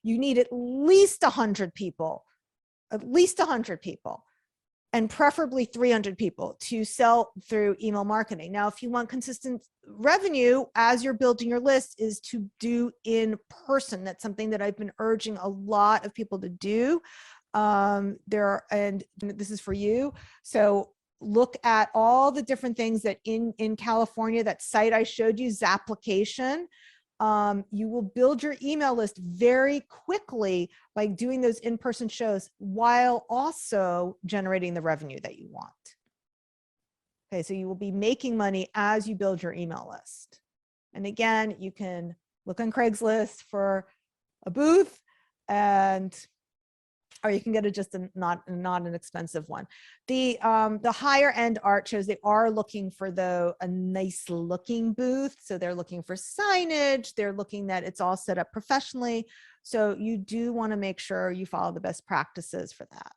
you need at least 100 people, and preferably 300 people to sell through email marketing. Now, if you want consistent revenue as you're building your list, is to do in person. That's something that I've been urging a lot of people to do. And this is for you. So look at all the different things that in California, that site I showed you, Zapplication. You will build your email list very quickly by doing those in-person shows while also generating the revenue that you want. Okay, so you will be making money as you build your email list. And again, you can look on Craigslist for a booth, or you can get just not an expensive one. The higher end art shows, they are looking for a nice looking booth. So they're looking for signage. They're looking that it's all set up professionally. So you do want to make sure you follow the best practices for that.